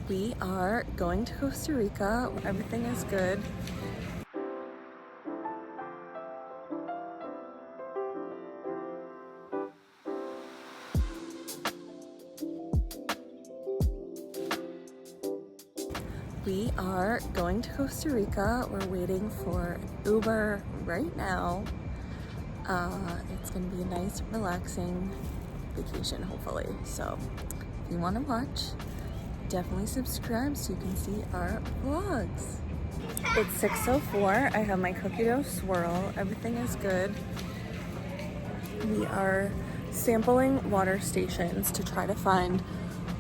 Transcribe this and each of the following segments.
We are going to Costa Rica. Everything is good. We are going to Costa Rica. We're waiting for Uber right now. It's gonna be a nice, relaxing vacation, hopefully. So if you want to watch, definitely subscribe so you can see our vlogs. It's 6:04. I have my cookie dough swirl. Everything is good. We are sampling water stations to try to find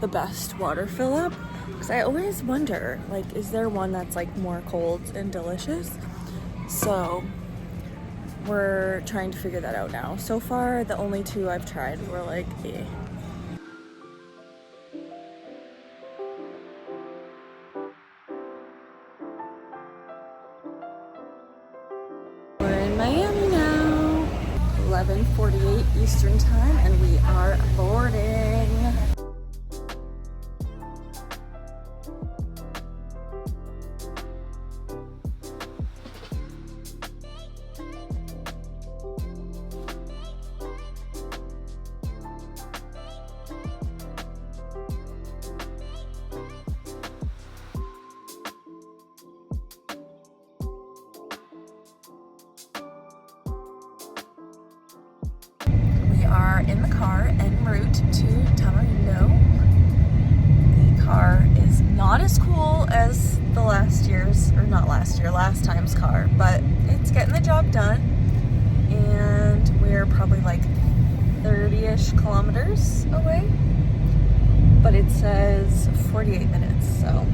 the best water fill up, because I always wonder, like, is there one that's like more cold and delicious? So we're trying to figure that out now. So far, the only two I've tried were like, eh. We're in Miami now. 11:48 Eastern time, and we are boarding. Are in the car en route to Tamarindo. The car is not as cool as the last time's car, but it's getting the job done. And we're probably like 30-ish kilometers away, but it says 48 minutes, so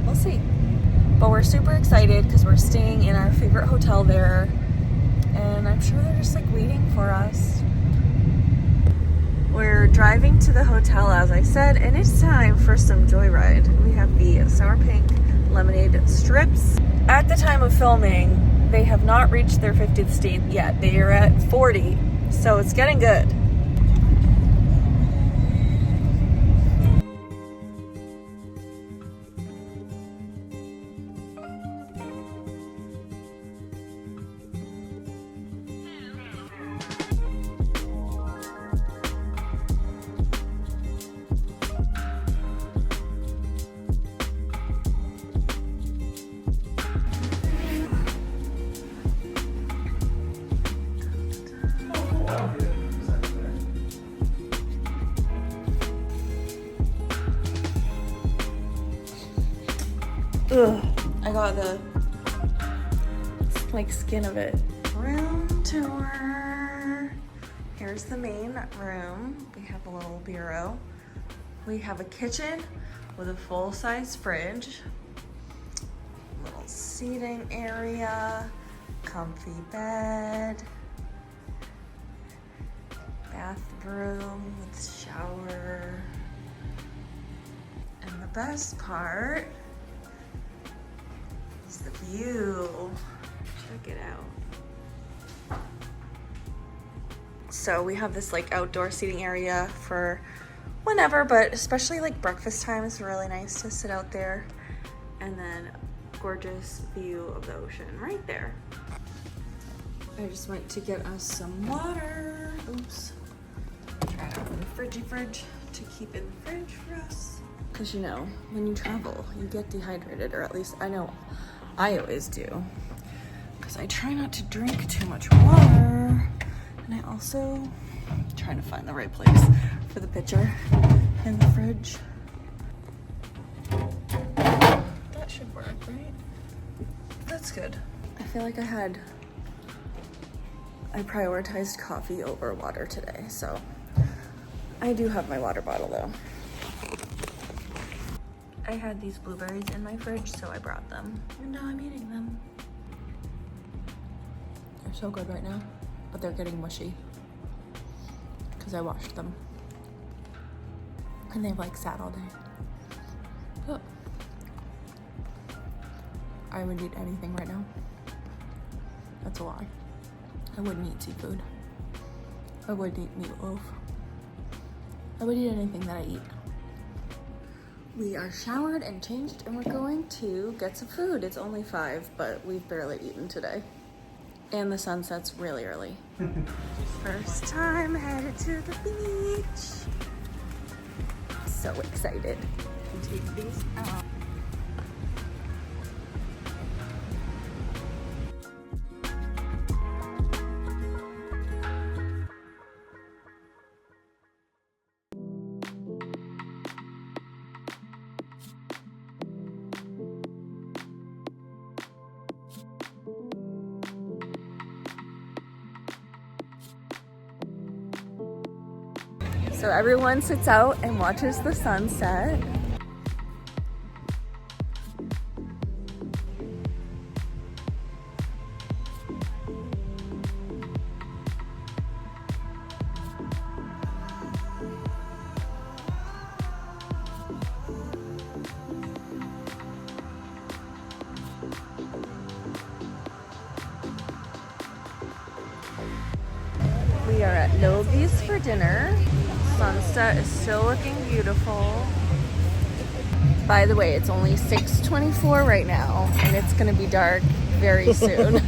we'll see. But we're super excited because we're staying in our favorite hotel there, and I'm sure they're just like waiting for us. We're driving to the hotel, as I said, and it's time for some joyride. We have the sour pink lemonade strips. At the time of filming, they have not reached their 50th state yet. They are at 40, so it's getting good. Ugh, I got the like skin of it. Room tour. Here's the main room. We have a little bureau. We have a kitchen with a full-size fridge. Little seating area. Comfy bed. Bathroom with shower. And the best part, the view. Check it out. So we have this like outdoor seating area for whenever, but especially like breakfast time is really nice to sit out there. And then gorgeous view of the ocean right there. I just went to get us some water. Oops. Try to open the fridge to keep in the fridge for us. Because you know, when you travel, you get dehydrated, or at least I know I always do, because I try not to drink too much water, and I also try to find the right place for the pitcher in the fridge. That should work, right? That's good. I feel like I prioritized coffee over water today, so I do have my water bottle though. I had these blueberries in my fridge, so I brought them, and now I'm eating them. They're so good right now, but they're getting mushy because I washed them, and they've like sat all day. But I would eat anything right now. That's a lie. I wouldn't eat seafood. I would eat meatloaf. I would eat anything that I eat. We are showered and changed and we're going to get some food. It's only 5, but we've barely eaten today. And the sun sets really early. First time headed to the beach. So excited. Take these out. So everyone sits out and watches the sunset. We are at Logi's for dinner. Sunset is still looking beautiful. By the way, it's only 6:24 right now, and it's gonna be dark very soon.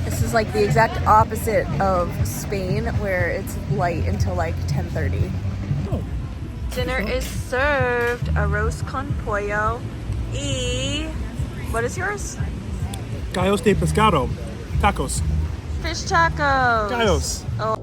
This is like the exact opposite of Spain, where it's light until like 10:30. Dinner is served. Arroz con pollo. What is yours? Gallos de pescado. Tacos. Fish tacos. Gallos. Oh.